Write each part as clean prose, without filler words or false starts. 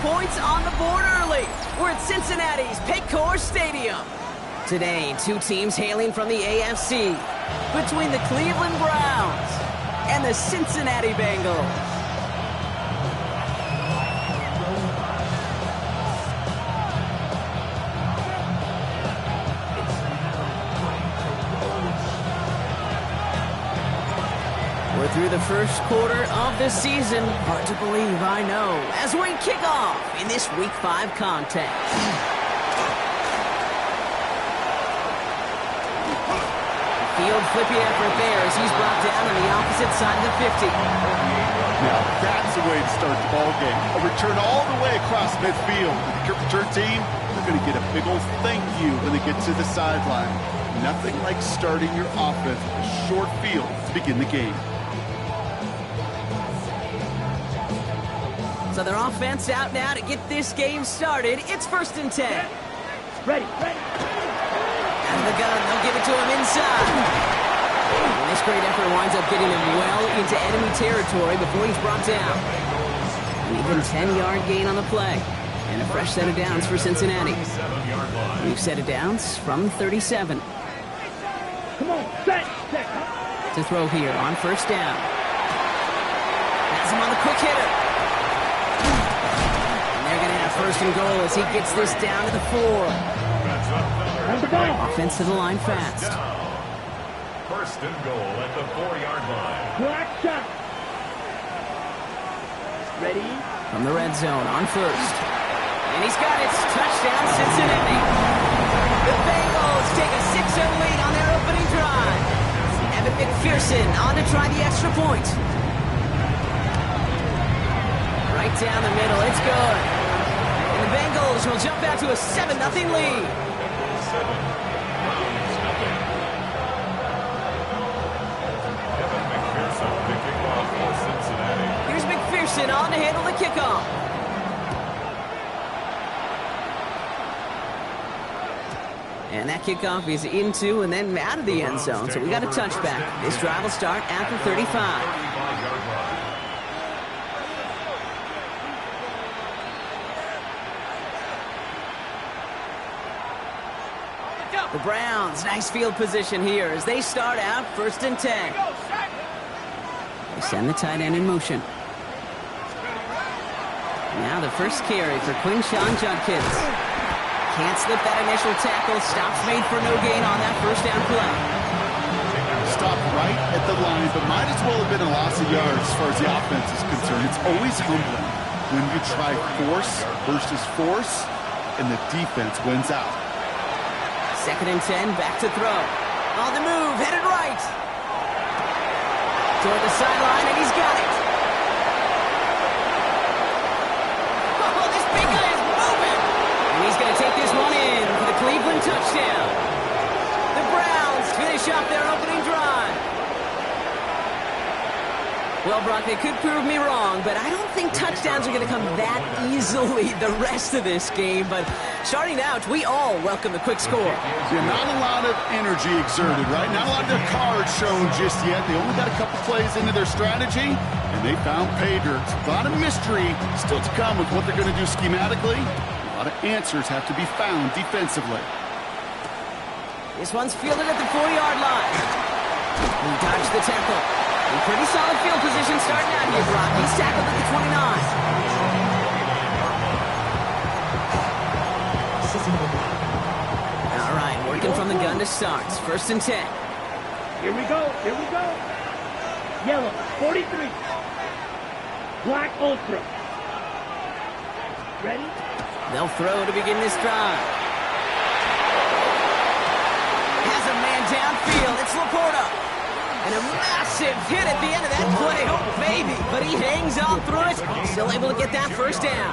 points on the board early. We're at Cincinnati's Paycor Stadium. Today, two teams hailing from the AFC, between the Cleveland Browns and the Cincinnati Bengals. We're through the first quarter of the season. Hard to believe, I know, as we kick off in this Week 5 contest. Field flippy effort there as he's brought down on the opposite side of the 50. Now that's the way to start the ball game. A return all the way across midfield. The kick return team, they're going to get a big old thank you when they get to the sideline. Nothing like starting your offense with a short field to begin the game. So their offense out now to get this game started. It's 1st and 10. Ready. Out of the gun, they'll give it to him inside. And this great effort winds up getting him well into enemy territory before he's brought down. An even 10-yard gain on the play. And a fresh set of downs for Cincinnati. New set of downs from 37. Come on, set. To throw here on 1st down. Has him on the quick hitter. And they're going to have 1st and goal as he gets this down to the 4. Offense to the line fast. 1st and goal at the 4-yard line. Black shot. Ready? From the red zone on 1st. And he's got it. Touchdown, Cincinnati. The Bengals take a 6-0 lead on their opening drive. Evan McPherson on to try the extra point. Right down the middle. It's good. And the Bengals will jump out to a 7-0 lead. 7, Browns nothing. Evan McPherson, the kickoff for Cincinnati. Here's McPherson on to handle the kickoff. And that kickoff is into and then out of the end zone. So we got a touchback. This drive will start at the 35. The Browns, nice field position here as they start out 1st and 10. They send the tight end in motion. Now the first carry for Quinshawn Judkins. Can't slip that initial tackle. Stops made for no gain on that 1st down play. Stop right at the line, but might as well have been a loss of yards as far as the offense is concerned. It's always humbling when you try force versus force, and the defense wins out. 2nd and 10, back to throw. On the move, headed right. Toward the sideline, and he's got it. Oh, this big guy is moving. And he's going to take this one in for the Cleveland touchdown. The Browns finish off their opening drive. Well, Brock, they could prove me wrong, but I don't think touchdowns are going to come that easily the rest of this game. But starting out, we all welcome the quick score. Yeah, not a lot of energy exerted, right? Not a lot of their cards shown just yet. They only got a couple plays into their strategy, and they found pay dirt. A lot of mystery still to come with what they're going to do schematically. A lot of answers have to be found defensively. This one's fielded at the 4-yard line. He dodged the tackle. A pretty solid field position starting out here, Brock. He's tackled at the 29. All right, working from the gun to start. 1st and 10. Here we go. Yellow, 43. Black ultra. Ready? They'll throw to begin this drive. Has a man downfield. It's Laporta. And a massive hit at the end of that play. Oh, baby. But he hangs on through it. Still able to get that 1st down.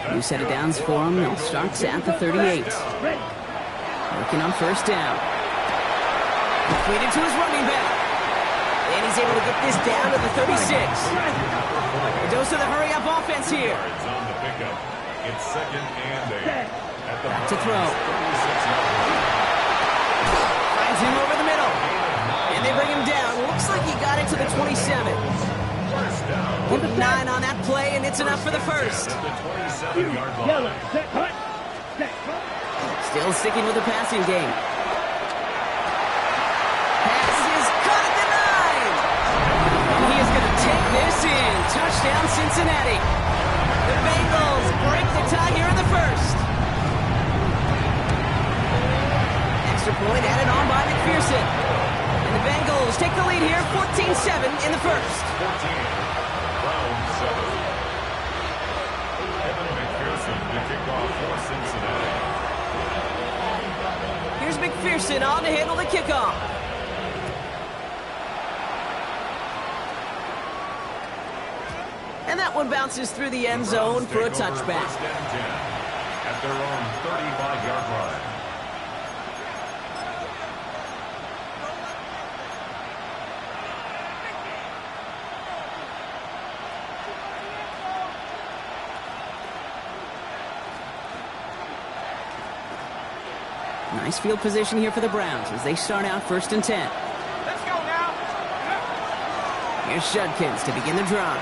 New set of downs for him. They'll start at the 38. Working on 1st down. Completed to his running back. And he's able to get this down to the 36. A dose of the hurry-up offense here. It's 2nd and 8. Back to throw. Finds him over the middle. And they bring him down. Looks like he got it to the 27. Give it 9 on that play, and it's enough for the first. At the 27-yard line. Yellow, set, hut. Set, hut. Still sticking with the passing game. Pass is caught at the 9. And he is going to take this in. Touchdown, Cincinnati. The Bengals break the tie here in the first. Extra point added on by McPherson. And the Bengals take the lead here, 14-7 in the first. 14, round 7. Evan McPherson to kick off for Cincinnati. Here's McPherson on to handle the kickoff. And that one bounces through the end zone for a touchback. First and 10 at their own 35-yard line. Nice field position here for the Browns as they start out 1st and 10. Let's go now. Here's Judkins to begin the drive.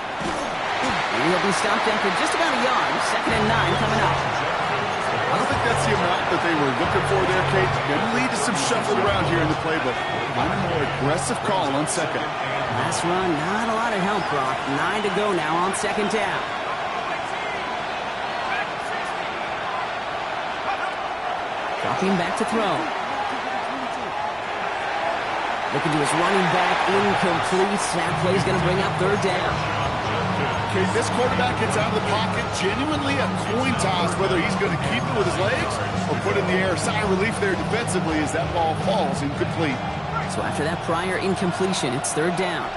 And he'll be stopped after just about a yard. 2nd and 9 coming up. I don't think that's the amount that they were looking for there, Kate. Going to lead to some shuffling around here in the playbook. Find a more aggressive call on 2nd. Last run, not a lot of help, Brock. 9 to go now on 2nd down. Dropping back to throw. Looking to his running back, incomplete. That play's going to bring up 3rd down. Okay, this quarterback gets out of the pocket, genuinely a coin toss whether he's going to keep it with his legs or put it in the air. Sigh of relief there defensively as that ball falls incomplete. So after that prior incompletion, it's 3rd down.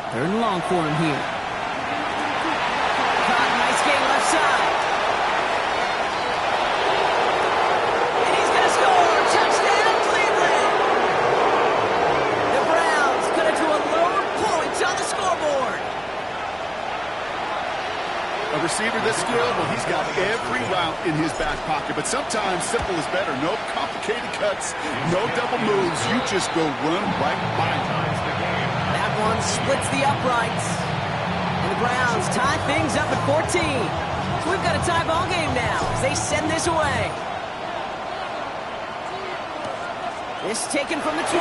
Third and long for him here. Caught, nice game left side. And he's going to score. Touchdown, Cleveland. The Browns cut it to a load points on the scoreboard. A receiver this skilled, well, he's got every route in his back pocket, but sometimes simple is better. No complicated cuts, no double moves. You just go run right by him. That one splits the uprights. And the Browns tie things up at 14. So we've got a tie ball game now as they send this away. This taken from the 12.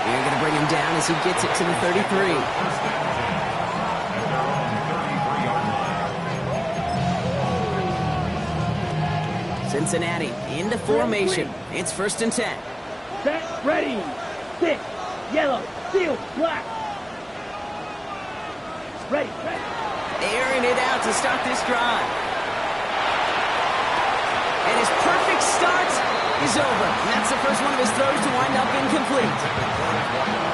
They're going to bring him down as he gets it to the 33. Cincinnati into formation. It's 1st and 10. Set, ready. 6, yellow, seal, black. Ready, ready. Airing it out to start this drive. And his perfect start is over. And that's the first one of his throws to wind up incomplete.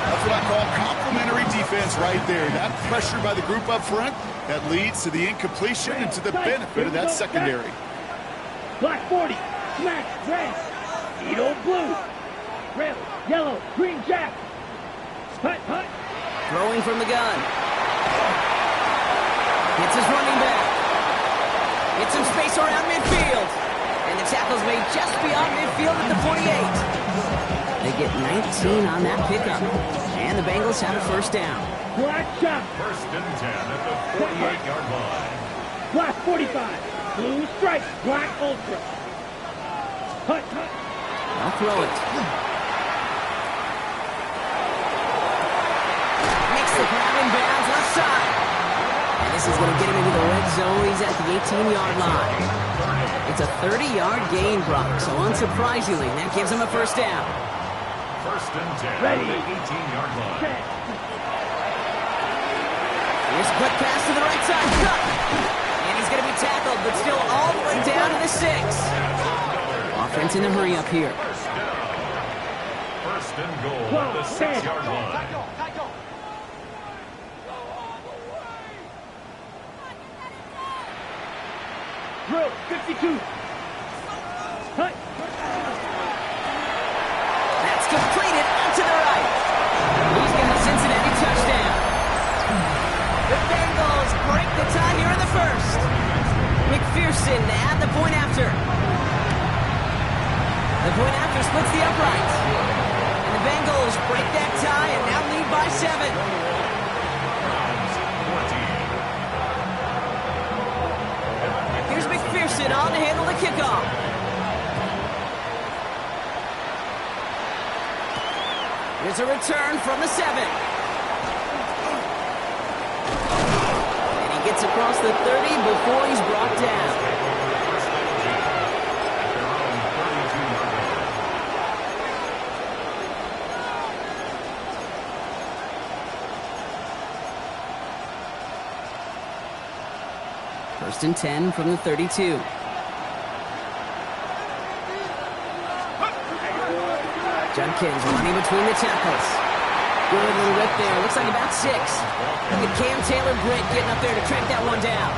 That's what I call complimentary defense right there. That pressure by the group up front, that leads to the incompletion and to the benefit of that secondary. Black 40, smash, red, Edo blue, red, yellow, green jack. Hut, hut. Throwing from the gun. It's his running back. Gets some space around midfield. And the tackle's made just beyond midfield at the 48. They get 19 on that pickup. And the Bengals have a 1st down. Black shot. 1st and 10 at the 48-yard line. Black 45. Blue stripe, black ultra. Hut, hut. I'll throw it. Makes the grab in bounds left side. And this is going to get him into the red zone. He's at the 18-yard line. It's a 30-yard gain, Brock. So unsurprisingly, that gives him a 1st down. 1st and 10 Ready. at the 18-yard line. Set. Here's a quick pass to the right side. Cut. He's going to be tackled, but still all the way down to the 6. Offense in a hurry up here. 1st and goal at the 6-yard line. Drill, 52. Hut. That's completed out to the right. He's got a Cincinnati touchdown. The Bengals break the tie here in the first. McPherson at the point after. The point after splits the uprights. And the Bengals break that tie and now lead by 7. Here's McPherson on to handle the kickoff. Here's a return from the 7. And he gets across the 30 before he's brought down. First and 10 from the 32. Judkins running between the tackles. Good little rip there. Looks like about 6. Look at Cam Taylor-Britt getting up there to track that one down.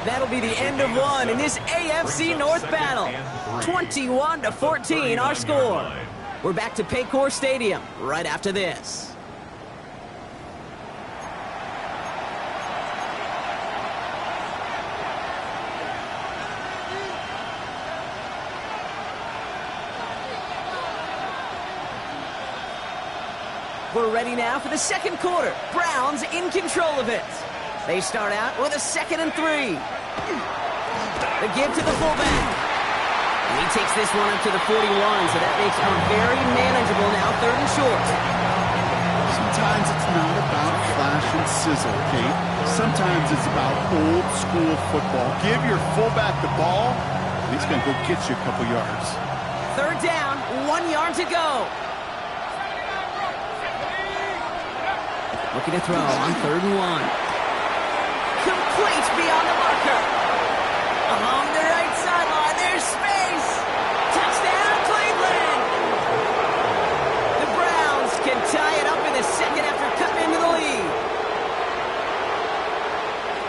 That'll be the end of one in this AFC North battle. 21-14 our score. We're back to Paycor Stadium right after this. We're ready now for the second quarter. Browns in control of it. They start out with a 2nd and 3. The give to the fullback. And he takes this one up to the 41, so that makes it very manageable now, 3rd and short. Sometimes it's not about flash and sizzle, Kate. Sometimes it's about old school football. Give your fullback the ball, and he's going to go get you a couple yards. 3rd down, 1 yard to go. Looking to throw on 3rd and 1. Complete beyond the marker. Along the right sideline, there's space. Touchdown, Cleveland. The Browns can tie it up in the second after cutting into the lead.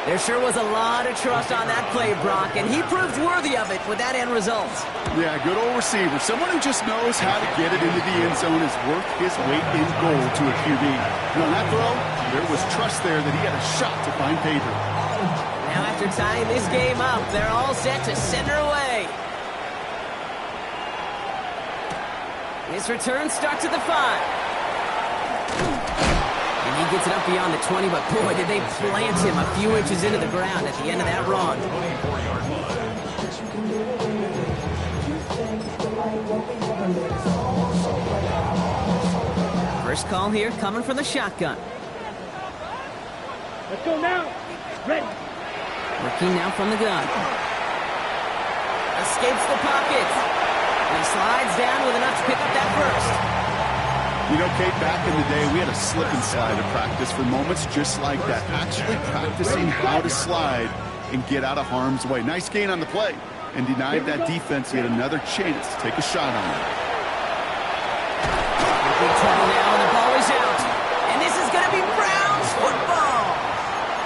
There sure was a lot of trust on that play, Brock, and he proved worthy of it with that end result. Yeah, good old receiver. Someone who just knows how to get it into the end zone is worth his weight in gold to a QB. And on that throw, there was trust there that he had a shot to find pay dirt. Now after tying this game up, they're all set to send her away. His return starts at the 5. And he gets it up beyond the 20, but boy, did they plant him a few inches into the ground at the end of that run. First call here coming from the shotgun. Let's go now. Ready. Working now from the gun. Escapes the pocket. And he slides down with enough to pick up that first. You know, Kate, back in the day, we had a slip and slide to practice for moments just like that. Actually practicing how to slide and get out of harm's way. Nice gain on the play. And denied that defense yet another chance to take a shot on it. Big trouble now, and the ball is out. And this is going to be Browns football.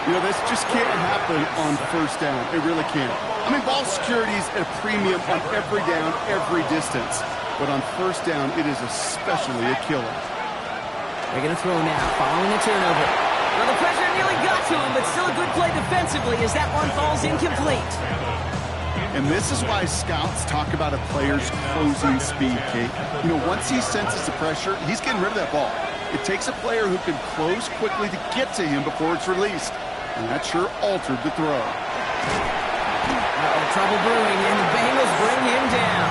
You know, this just can't happen on 1st down. It really can't. I mean, ball security is at a premium on every down, every distance. But on 1st down, it is especially a killer. They're going to throw now, following the turnover. Well, the pressure nearly got to him, but still a good play defensively as that one falls incomplete. And this is why scouts talk about a player's closing speed, Kate. You know, once he senses the pressure, he's getting rid of that ball. It takes a player who can close quickly to get to him before it's released. And that sure altered the throw. Trouble brewing, and the Bengals bring him down.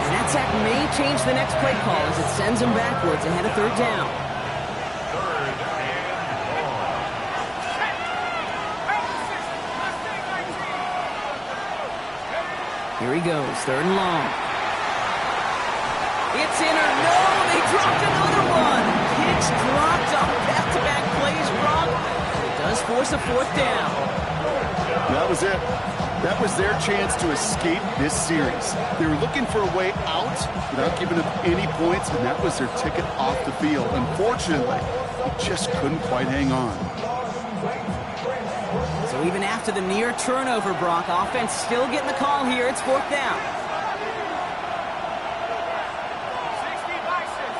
And that sack may change the next play call as it sends him backwards ahead of 3rd down. Here he goes, 3rd and long. It's in or no, they dropped another one. It's dropped on back-to-back plays, Brock. It does force a 4th down. That was it. That was their chance to escape this series. They were looking for a way out without giving up any points, and that was their ticket off the field. Unfortunately, they just couldn't quite hang on. So even after the near turnover, Brock, offense still getting the call here. It's 4th down. 60 Bison.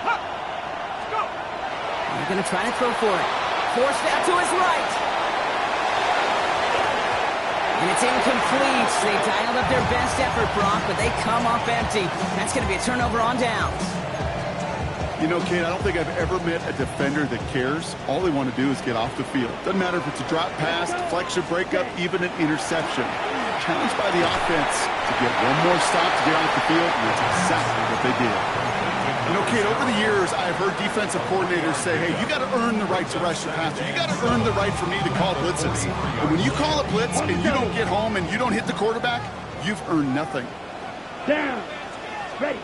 Let's go. They're going to try to throw for it. Forced out to his right. And it's incomplete. They dialed up their best effort, Brock, but they come up empty. That's going to be a turnover on downs. You know, Kate, I don't think I've ever met a defender that cares. All they want to do is get off the field. Doesn't matter if it's a drop pass, deflection, breakup, even an interception. Challenged by the offense to get one more stop to get off the field, and that's exactly what they did. You know, Kate, over the years, I've heard defensive coordinators say, hey, you got to earn the right to rush your passer. You got to earn the right for me to call blitzes. And when you call a blitz and you don't get home and you don't hit the quarterback, you've earned nothing. Down. Ready.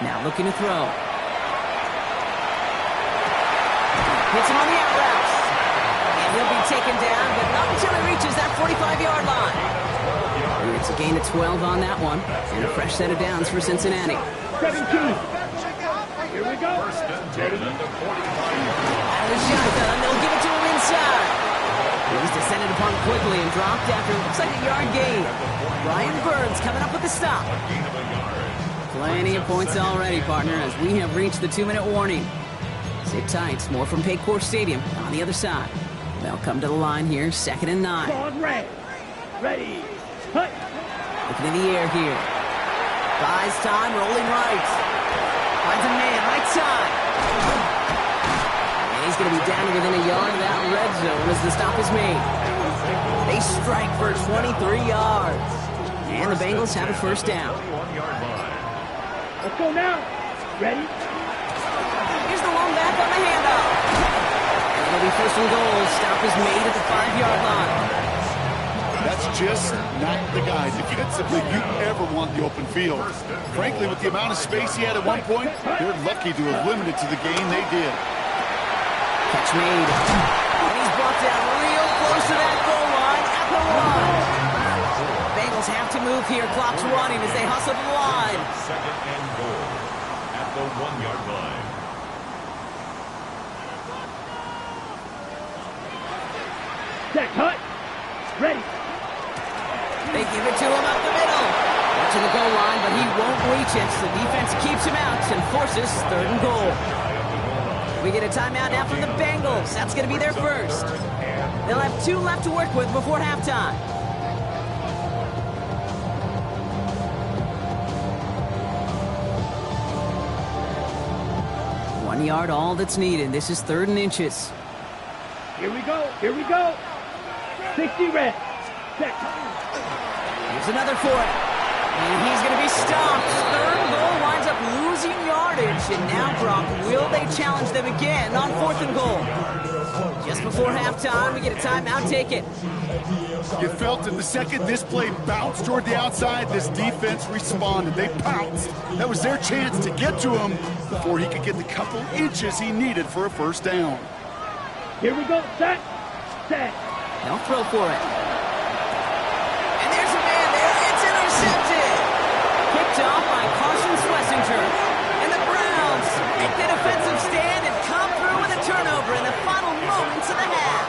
Now looking to throw. Hits him on the out route. And he'll be taken down, but not until he reaches that 45-yard line. And it's a gain of 12 on that one. And a fresh set of downs for Cincinnati. 17. Here we go. Ready. Out of the shotgun, they'll give it to him inside. He was descended upon quickly and dropped after it looks like a yard gain. Brian Burns coming up with the stop. Plenty of points already, partner, as we have reached the 2-minute warning. Sit tight. More from Paycor Stadium on the other side. They'll come to the line here, 2nd and 9. On red. Ready. Hut. Looking in the air here. Buys time, rolling right. Finds a man, right side. And he's going to be down within a yard of that red zone as the stop is made. They strike for 23 yards. And the Bengals have a first down. Let's go now. Ready. Here's the long back on the handoff. And it'll be first and goal. Stop is made at the 5-yard line. That's just not the guy defensively you ever want the open field. Frankly, with the amount of space he had at one point, they're lucky to have limited to the gain they did. Catch made. And he's brought down real close to that goal line at the 1. Bengals have to move here. Clock's running as they hustle to the line. 2nd and goal at the 1-yard line. Set. Hut. Ready. They give it to him up the middle. Watching the goal line, but he won't reach it. The defense keeps him out and forces 3rd and goal. We get a timeout now from the Bengals. That's going to be their first. They'll have 2 left to work with before halftime. One yard, all that's needed. This is 3rd and inches. Here we go. 60 red. Set. Here's another for it. And he's going to be stopped. 3rd and goal winds up losing yardage. And now, Brock, will they challenge them again on 4th and goal? Just before halftime, we get a timeout. Take it. You felt in the second this play bounced toward the outside, this defense responded. They pounced. That was their chance to get to him before he could get the couple inches he needed for a first down. Here we go. Set. They'll throw for it. And there's a man there. It's intercepted. Picked off by Carson Schlesinger. And the Browns make the defensive stand and come through with a turnover in the final moments of the half.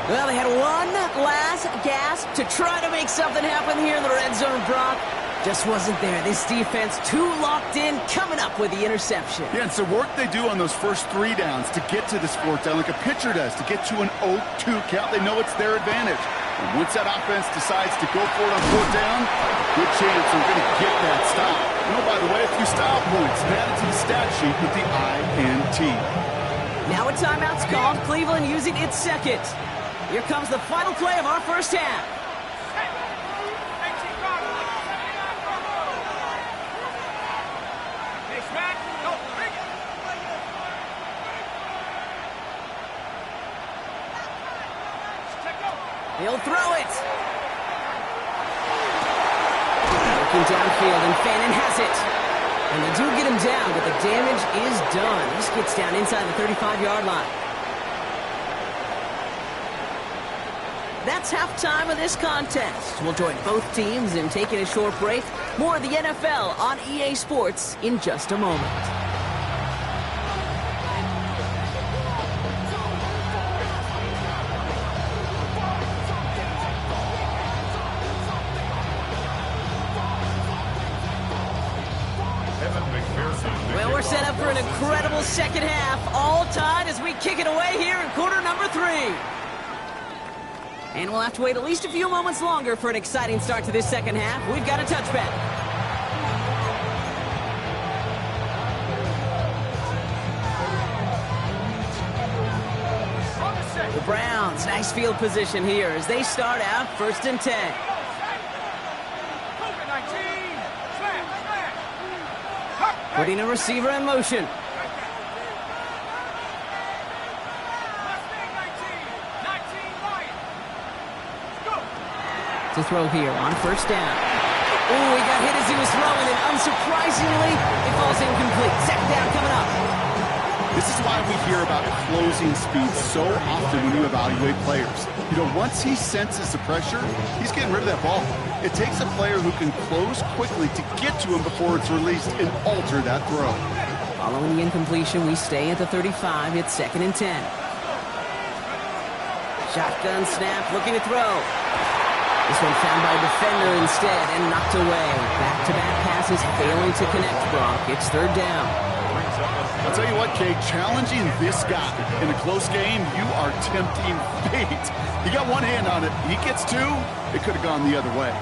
Well, they had one last gasp to try to make something happen here in the red zone, Brock. Just wasn't there. This defense too locked in, coming up with the interception. Yeah, and so work they do on those first 3 downs to get to this 4th down, like a pitcher does, to get to an 0-2 count. They know it's their advantage. And once that offense decides to go for it on 4th down, good chance they're going to get that stop. You know, by the way, a few style points added to the stat sheet with the INT. Now a timeout's called. Cleveland using its second. Here comes the final play of our first half. He'll throw it. Looking downfield, and Fannin has it. And they do get him down, but the damage is done. This gets down inside the 35-yard line. That's halftime of this contest. We'll join both teams in taking a short break. More of the NFL on EA Sports in just a moment. Well, we're set up for an incredible second half. All tied as we kick it away here in quarter number 3. And we'll have to wait at least a few moments longer for an exciting start to this second half. We've got a touchback. The Browns, nice field position here as they start out 1st and 10. Putting a receiver in motion. To throw here on 1st down. Oh, he got hit as he was throwing, and unsurprisingly, it falls incomplete. 2nd down coming up. This is why we hear about closing speed so often when you evaluate players. You know, once he senses the pressure, he's getting rid of that ball. It takes a player who can close quickly to get to him before it's released and alter that throw. Following the incompletion, we stay at the 35. It's 2nd and 10. Shotgun snap, looking to throw. This one found by a defender instead and knocked away. Back-to-back passes failing to connect, Brock. It's 3rd down. I'll tell you what, Kate, challenging this guy in a close game, you are tempting fate. He got one hand on it. He gets two, it could have gone the other way.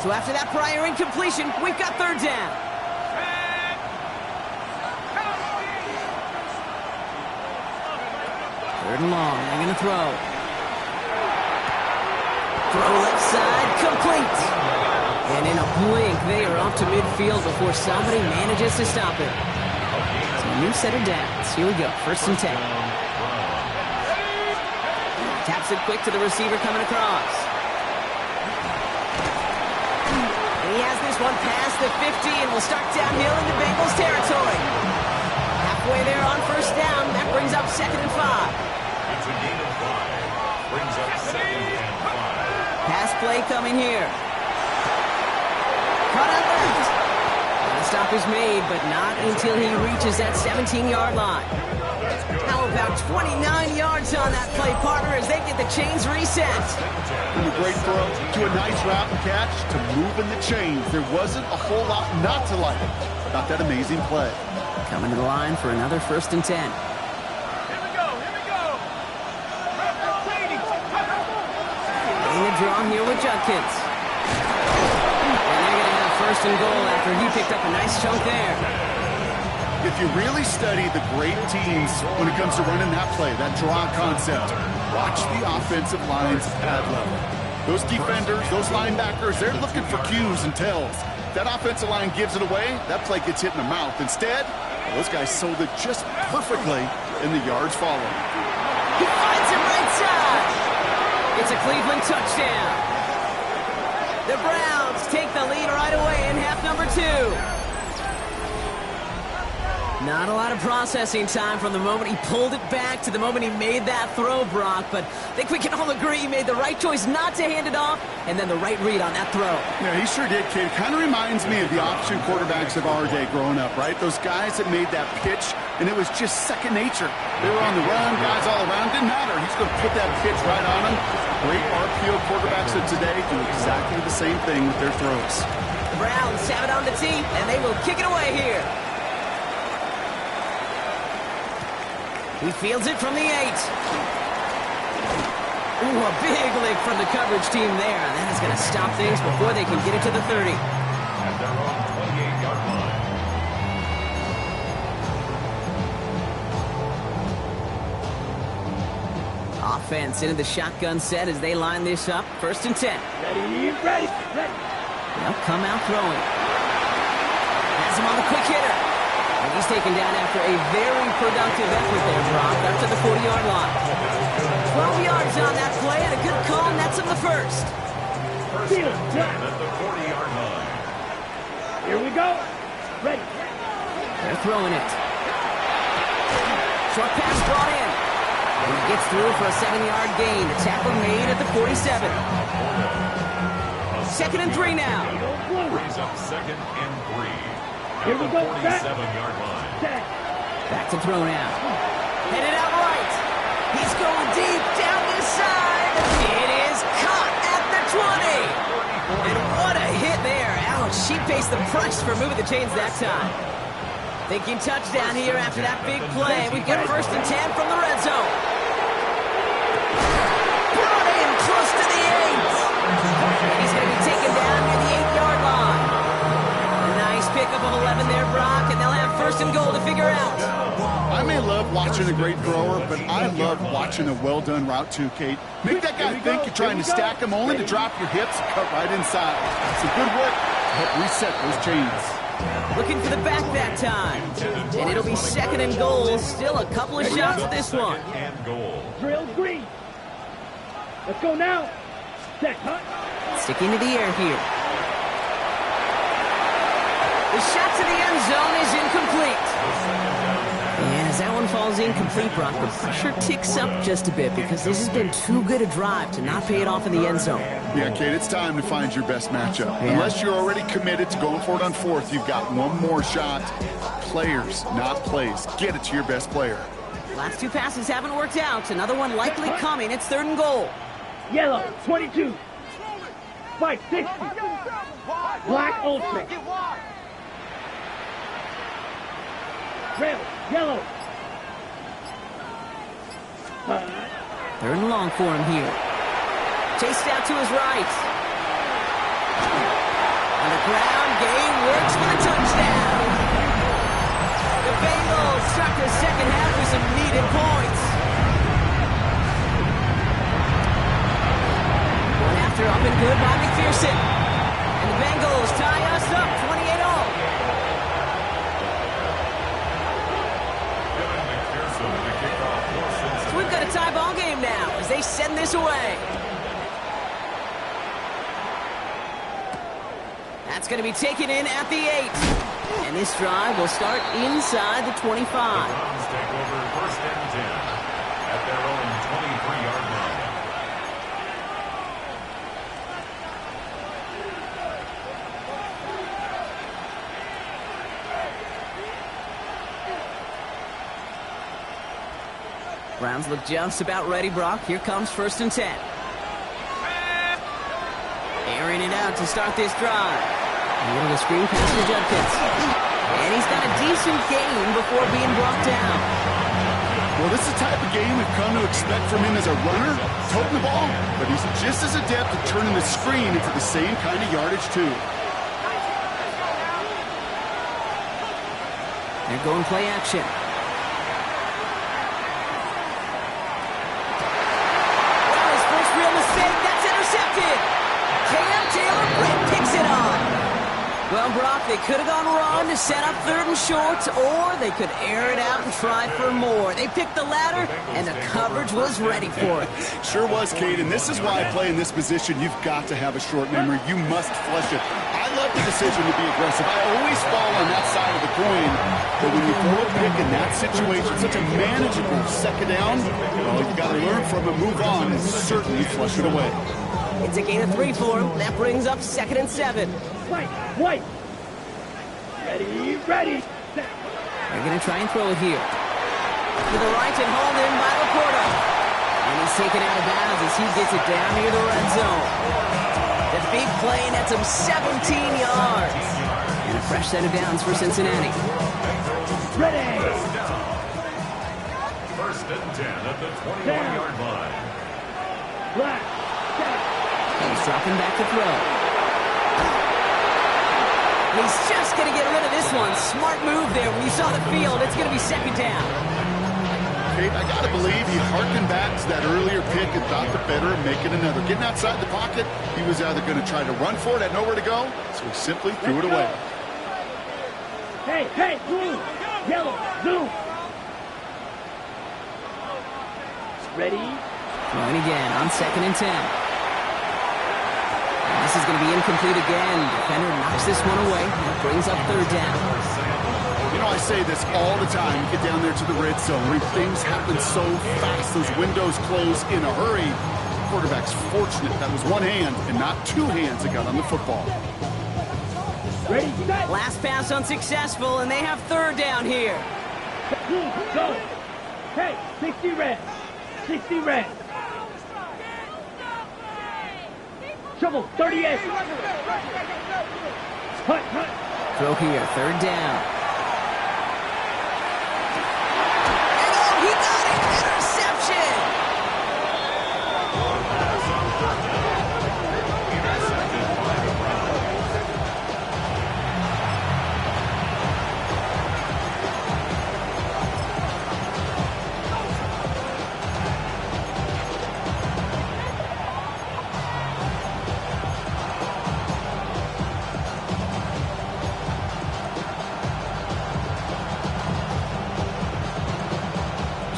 So after that prior incompletion, we've got 3rd down. 3rd and long. They're going to throw. Throw left side, complete. And in a blink, they are off to midfield before somebody manages to stop it. So a new set of downs. Here we go, 1st and 10. Taps it quick to the receiver coming across. And he has this one past the 50 and will start downhill into Bengals territory. Halfway there on 1st down. That brings up 2nd and 5. It's a gain of 5. Brings up 2nd and 5. Pass play coming here. Cut out left. And the stop is made, but not until he reaches that 17-yard line. Now about 29 yards on that play, partner, as they get the chains reset. From a great throw to a nice route and catch to moving the chains. There wasn't a whole lot not to like about that amazing play. Coming to the line for another 1st and 10. Getting the draw here with Judkins. And they're going to have 1st and goal after he picked up a nice chunk there. If you really study the great teams when it comes to running that play, that draw concept, watch the offensive line's pad level. Those defenders, those linebackers, they're looking for cues and tells. That offensive line gives it away, that play gets hit in the mouth. Instead, those guys sold it just perfectly, and the yards follow. He finds him right side. It's a Cleveland touchdown. The Browns take the lead right away in half number 2. Not a lot of processing time from the moment he pulled it back to the moment he made that throw, Brock. But I think we can all agree he made the right choice not to hand it off, and then the right read on that throw. Yeah, he sure did, kid. Kind of reminds me of the option quarterbacks of our day growing up, right? Those guys that made that pitch, and it was just second nature. They were on the run, guys all around. Didn't matter. He's going to put that pitch right on him. Great RPO quarterbacks of today do exactly the same thing with their throws. The Browns have it on the tee, and they will kick it away here. He fields it from the 8. Ooh, a big lick from the coverage team there. And that is going to stop things before they can get it to the 30. At their own 28-yard line. Offense into the shotgun set as they line this up. 1st and 10. Ready. They'll come out throwing. Has him on the quick hitter. And he's taken down after a very productive effort there, Brock, up to the 40-yard line. 12 yards on that play, and a good call, and that's him the 1st. First and 10 at the 40-yard line. Here we go. Ready. They're throwing it. Short pass brought in. And he gets through for a 7-yard gain. The tackle made at the 47. 2nd and 3 now. Brings up 2nd and 3. Here we go. 47-yard line. Back to throw now. Headed out right. He's going deep down this side. It is caught at the 20. And what a hit there. Ouch, she pays the price for moving the chains that time. Thinking touchdown here after that big play. We've got 1st and 10 from the red zone. Brought in close to watching a great thrower, but I love watching a well-done route too, Kate. Make that guy think you're trying to stack him only to drop your hips and cut right inside. It's a good work to help reset those chains. Looking for the back that time. And it'll be 2nd and goal. Still a couple of shots at this one. And goal. Drill green. Let's go now. Set, hut. Sticking to the air here. The shot to the end zone is incomplete. And as that one falls incomplete, Brock, the pressure ticks up just a bit because this has been too good a drive to not pay it off in the end zone. Yeah, Kate, it's time to find your best matchup. Yeah. Unless you're already committed to going for it on 4th, you've got one more shot. Players, not plays. Get it to your best player. Last 2 passes haven't worked out. Another one likely coming. It's 3rd and goal. Yellow, 22. Spike, 60. Black, ultra. Red, yellow. 3rd and long for him here. Chased out to his right. On the ground, game works for the touchdown. The Bengals start the second half with some needed points. One after up and good by McPherson. And the Bengals tie us up 28-all. So we've got a tie ball game now as they send this away. That's going to be taken in at the 8. And this drive will start inside the 25. The Browns take over 1st and 10 at their own 23-yard line. Browns look just about ready, Brock. Here comes 1st and 10. Airing it out to start this drive. A little screen pass to Judkins. And he's got a decent gain before being brought down. Well, this is the type of game we've come to expect from him as a runner, toting the ball, but he's just as adept at turning the screen into the same kind of yardage, too. They're going play action. Well, his first real mistake, that's intercepted. Cam Taylor Britt picks it off. Well, Brock, they could have gone wrong to set up 3rd and short, or they could air it out and try for more. They picked the latter, and the coverage was ready for it. Sure was, Kate, and this is why I play in this position. You've got to have a short memory. You must flush it. I love the decision to be aggressive. I always fall on that side of the coin, but when you throw a pick in that situation, such a manageable 2nd down, well, you've got to learn from it, move on, and certainly flush it away. It's a gain of 3 for him. That brings up 2nd and 7. White. Ready. They're going to try and throw it here. To the right and hauled in by Laporta. And he's taken out of bounds as he gets it down near the red zone. The big play nets him 17 yards. And a fresh set of downs for Cincinnati. Ready. 1st and 10 at the 21-yard line. Black. He's dropping back to throw. He's just going to get rid of this one. Smart move there. When you saw the field, it's going to be 2nd down. Kate, I got to believe he harkened back to that earlier pick and thought the better of making another. Getting outside the pocket, he was either going to try to run for it, had nowhere to go, so he simply threw it away. Hey, blue, yellow, blue. Ready. Throwing again on 2nd and 10. This is going to be incomplete again. Defender knocks this one away. That brings up 3rd down. You know, I say this all the time. You get down there to the red zone where things happen so fast. Those windows close in a hurry. The quarterback's fortunate that was one hand and not 2 hands that got on the football. Ready, set. Last pass unsuccessful, and they have 3rd down here. Go. Hey, 60 red. 60 red. Trouble, 38. Hut. Throw here, 3rd down. And he got it! Interception!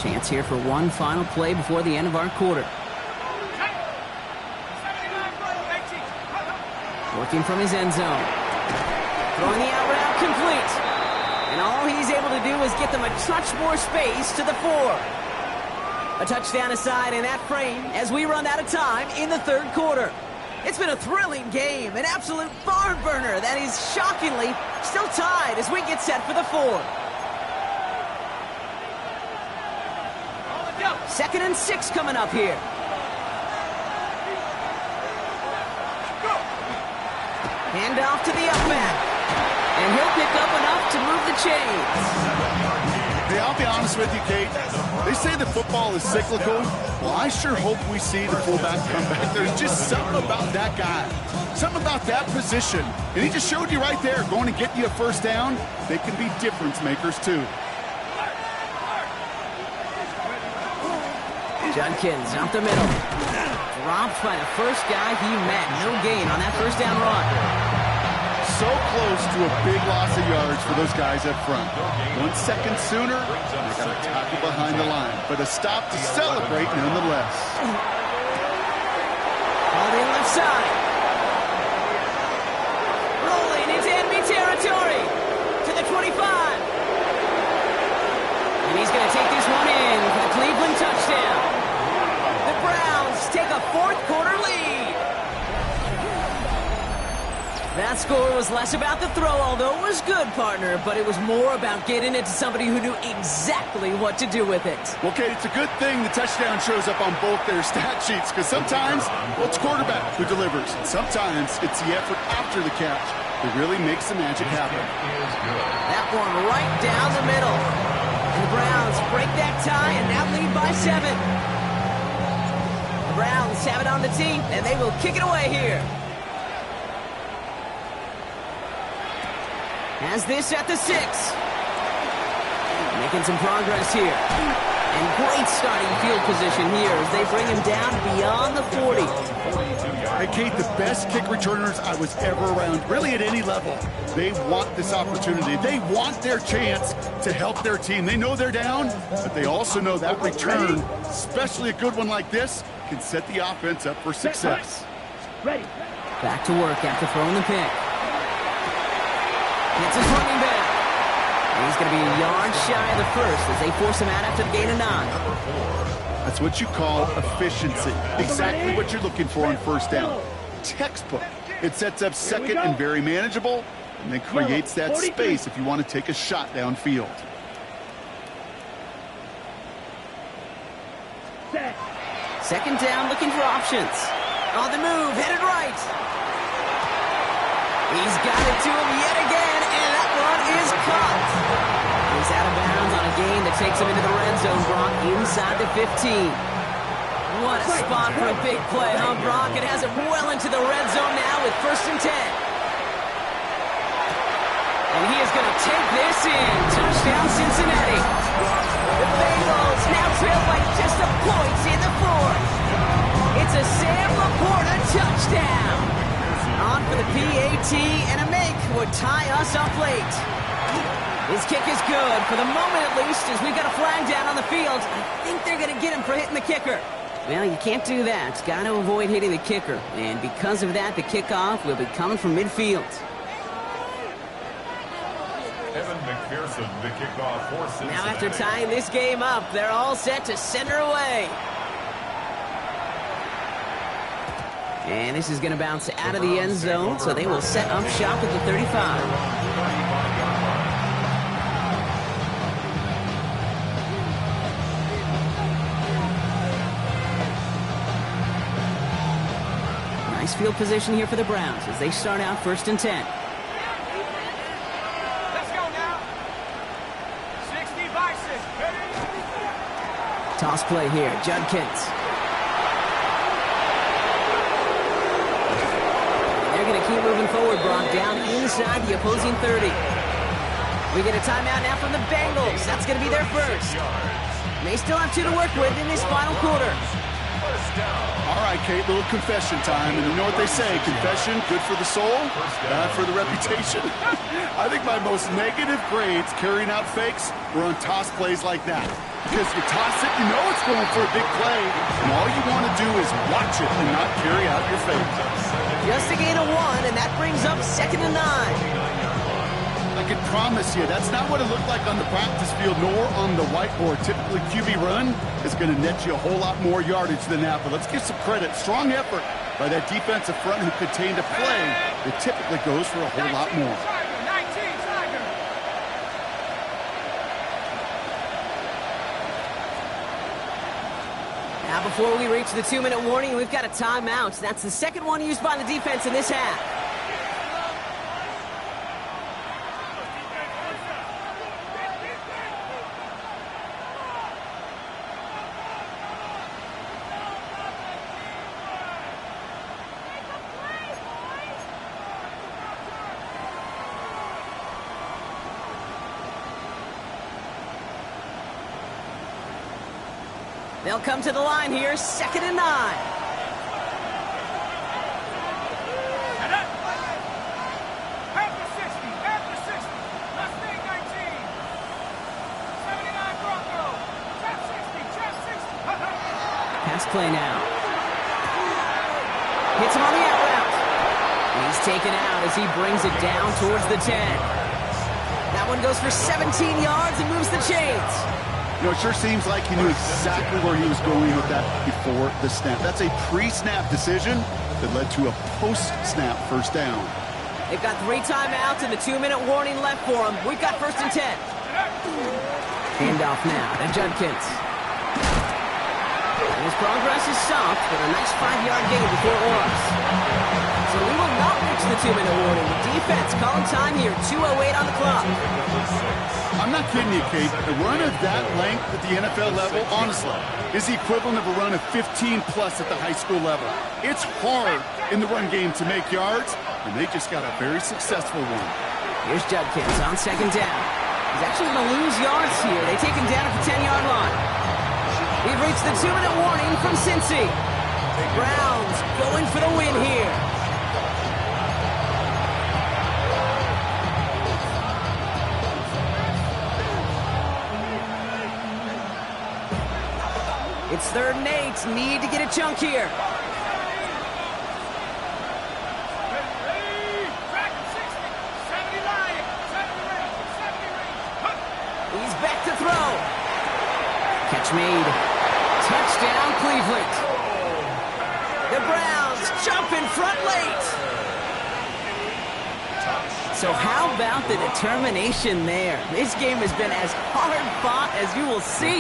Chance here for one final play before the end of our quarter. Working from his end zone. Throwing the out route complete. And all he's able to do is get them a touch more space to the 4. A touchdown aside in that frame as we run out of time in the third quarter. It's been a thrilling game, an absolute barn burner that is shockingly still tied as we get set for the 4. 2nd and 6 coming up here. Hand off to the up back. And he'll pick up enough to move the chains. Hey, I'll be honest with you, Kate. They say the football is cyclical. Well, I sure hope we see the fullback come back. There's just something about that guy. Something about that position. And he just showed you right there, going to get you a first down. They can be difference makers, too. Judkins up the middle. Dropped by the first guy he met. No gain on that first down run. So close to a big loss of yards for those guys up front. 1 second sooner, they got a tackle behind the line. But a stop to celebrate nonetheless. Called in left side. Rolling into enemy territory. To the 25. And he's going to take this one in for the Cleveland touchdown. The Browns take a fourth quarter lead. That score was less about the throw, although it was good, partner, but it was more about getting it to somebody who knew exactly what to do with it. Well, Kate, it's a good thing the touchdown shows up on both their stat sheets, because sometimes, well, it's quarterback who delivers. And sometimes it's the effort after the catch that really makes the magic happen. That one right down the middle. And the Browns break that tie and now lead by 7. The Browns have it on the tee, and they will kick it away here. Has this at the 6. Making some progress here. And great starting field position here as they bring him down beyond the 40. Hey, Kate, the best kick returners I was ever around, really at any level, they want this opportunity. They want their chance to help their team. They know they're down, but they also know that return, especially a good one like this, can set the offense up for success. Ready. Back to work after throwing the pick. It's his running back. And he's going to be a yard shy of the first as they force him out after the gain of 9. That's what you call efficiency. Exactly what you're looking for on first down. Textbook. It sets up second and very manageable, and then creates that space if you want to take a shot downfield. Second down, looking for options. On the move, headed right. He's got it to him yet again, and that one is caught. He's out of bounds on a gain that takes him into the red zone, Brock, inside the 15. What a spot for a big play, huh, Brock? It has him well into the red zone now with 1st and 10. And he is going to take this in. Touchdown, Cincinnati. The Bengals now trail by just a point in the 4th. It's a Sam Laporta touchdown. On for the PAT, and a make would tie us up late. His kick is good, for the moment at least, as we've got a flag down on the field. I think they're going to get him for hitting the kicker. Well, you can't do that. Got to avoid hitting the kicker. And because of that, the kickoff will be coming from midfield. Evan McPherson, the kickoff for Cincinnati. Now after tying this game up, they're all set to send her away. And this is going to bounce out of the end zone, so they will set up shop at the 35. Nice field position here for the Browns as they start out 1st and 10. Let's go now. 60 by 6. Toss play here, Judkins. They're going to keep moving forward, Brock, down inside the opposing 30. We get a timeout now from the Bengals. That's going to be their first. They still have 2 to work with in this final quarter. First down. All right, Kate, little confession time. And you know what they say, confession, good for the soul, bad for the reputation. I think my most negative grades carrying out fakes were on toss plays like that. Because you toss it, you know it's going for a big play, and all you want to do is watch it and not carry out your fake. Just a gain of 1, and that brings up 2nd and 9. I can promise you, that's not what it looked like on the practice field nor on the whiteboard. Typically, QB run is going to net you a whole lot more yardage than that. But let's give some credit. Strong effort by that defensive front who contained a play that typically goes for a whole lot more. Now, before we reach the 2-minute warning, we've got a timeout. That's the second one used by the defense in this half. They'll come to the line here, 2nd and 9. Pass play now. Hits him on the out route. He's taken out as he brings it down towards the 10. That one goes for 17 yards and moves the chains. You know, it sure seems like he knew exactly where he was going with that before the snap. That's a pre-snap decision that led to a post-snap first down. They've got 3 timeouts and the 2-minute warning left for them. We've got 1st and 10. Handoff now to Judkins. And his progress is stopped, but a nice 5-yard gain before it was. So we will not reach the 2-minute warning. The defense calling time here, 2:08 on the clock. I'm not kidding you, Kate. A run of that length at the NFL level, honestly, is the equivalent of a run of 15-plus at the high school level. It's hard in the run game to make yards, and they just got a very successful one. Here's Judkins on 2nd down. He's actually going to lose yards here. They take him down at the 10-yard line. We've reached the 2-minute warning from Cincy. Browns going for the win here. It's 3rd and 8. Need to get a chunk here. He's back to throw. Catch made. Touchdown, Cleveland. The Browns jump in front late. So how about the determination there? This game has been as hard-fought as you will see.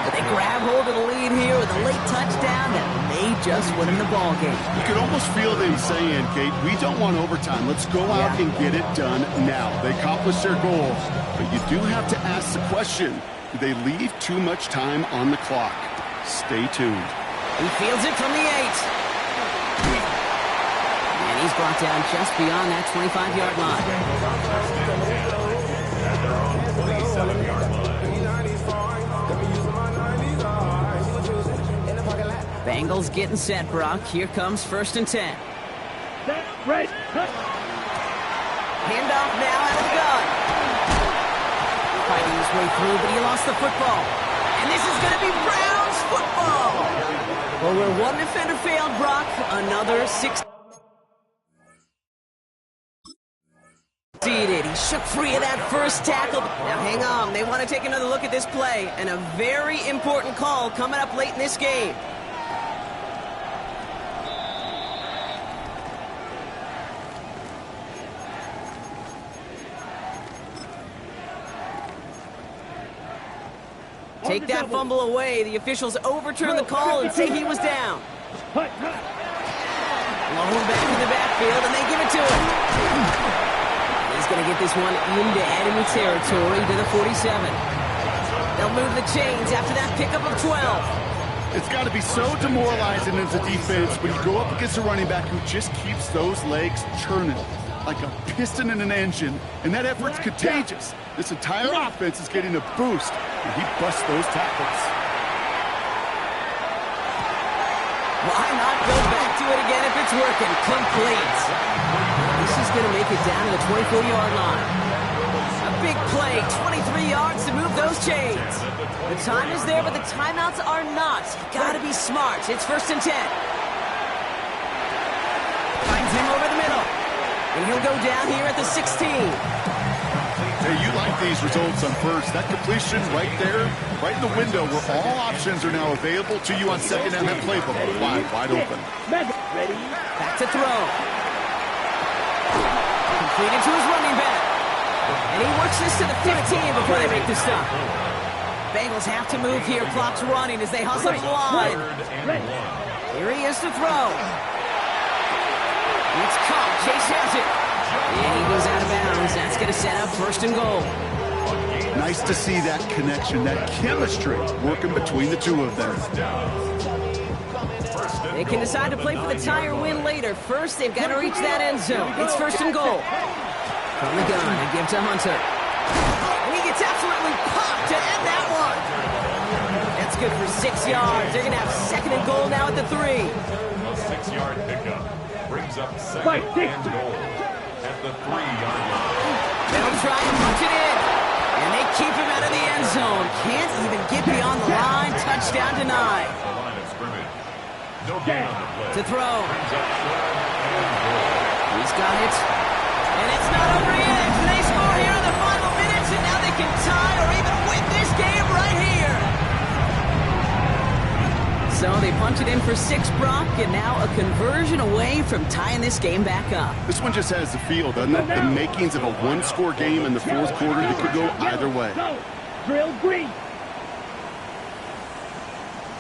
But they grab hold of the lead here with a late touchdown that may just win them the ball game. You could almost feel them saying, Kate, we don't want overtime. Let's go out and get it done now. They accomplished their goal. But you do have to ask the question, do they leave too much time on the clock? Stay tuned. He fields it from the 8. And he's brought down just beyond that 25-yard line. At their own 27-yard line. Bengals getting set, Brock. Here comes 1st and 10. Set, ready, cut. Handoff now out of the gun. Fighting his way through, but he lost the football. And this is going to be Browns football. Well, where one defender failed, Brock, another 6. He shook free of that first tackle. Now hang on, they want to take another look at this play, and a very important call coming up late in this game. Take that fumble away. The officials overturn the call and say he was down. Long back in the backfield, and they give it to him. He's going to get this one into enemy territory to the 47. They'll move the chains after that pickup of 12. It's got to be so demoralizing as a defense when you go up against a running back who just keeps those legs churning like a piston in an engine, and that effort's contagious. This entire offense is getting a boost, and he busts those tackles. Why not go back to it again if it's working? Complete. This is going to make it down to the 24-yard line. A big play, 23 yards to move those chains. The time is there, but the timeouts are not. Got to be smart. It's 1st and 10. Finds him over the middle. And he'll go down here at the 16. Hey, you like these results on first. That completion right there, right in the window where all options are now available to you on second down. That playbook wide open. Ready? Back to throw. Completed to his running back. And he works this to the 15 before they make the stop. Bengals have to move here. Clock's running as they hustle the line. Here he is to throw. It's caught. Chase has it. And he goes out of bounds. That's going to set up 1st and goal. Nice to see that connection, that chemistry working between the two of them. They can decide to play for the tie or win later. First, they've got to reach that end zone. It's 1st and goal. From the gun, they give to Hunter. And he gets absolutely popped to end that one. That's good for 6 yards. They're going to have 2nd and goal now at the 3. A 6-yard pickup brings up 2nd and goal at the 3-yard line. They'll try to punch it in. And they keep him out of the end zone. Can't even get beyond the line. Touchdown denied. The line of scrimmage. No gain on the play. To throw. Brings up 3rd and goal. He's got it. And it's not over yet. They score here in the final minutes, and now they can tie or even win this game right here. So they punch it in for 6, Brock, and now a conversion away from tying this game back up. This one just has the feel, doesn't it? The makings of a one-score game in the 4th quarter that could go either way. Drill green.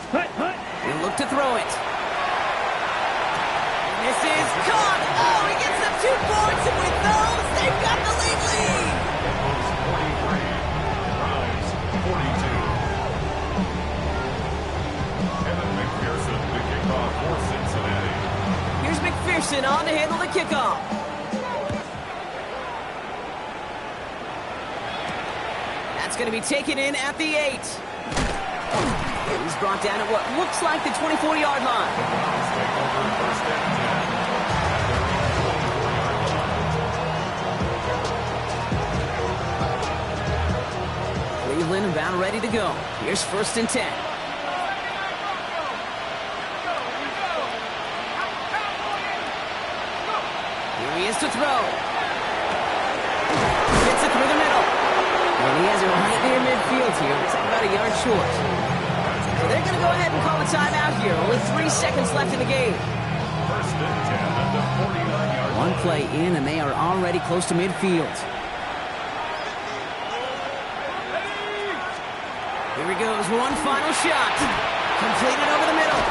Hut. He'll look to throw it. This is caught. Oh, he gets them 2 points, and with those, they've got the lead. Bengals 43, Browns 42. Kevin McPherson, the kickoff for Cincinnati. Here's McPherson on to handle the kickoff. That's going to be taken in at the 8. He's brought down at what looks like the 24-yard line. Browns take over 1st and 10. Cleveland about ready to go. Here's 1st and 10. Here he is to throw. Gets it through the middle. And he has it right near midfield here. Looks like about a yard short. So they're going to go ahead and call a timeout here. Only 3 seconds left in the game. 1st and 10 at the 49-yard line. One play in, and they are already close to midfield. Here he goes, one final shot. Completed over the middle.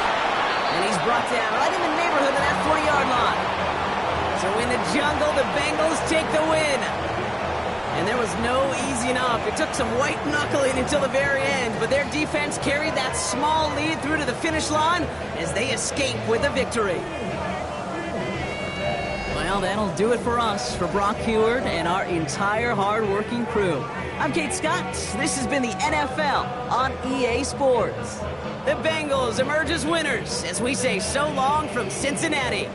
And he's brought down right in the neighborhood of that 40-yard line. So in the jungle, the Bengals take the win. And there was no easing up. It took some white knuckling until the very end, but their defense carried that small lead through to the finish line as they escape with a victory. Well, that'll do it for us, for Brock Heward and our entire hard-working crew. I'm Kate Scott. This has been the NFL on EA Sports. The Bengals emerge as winners as we say so long from Cincinnati.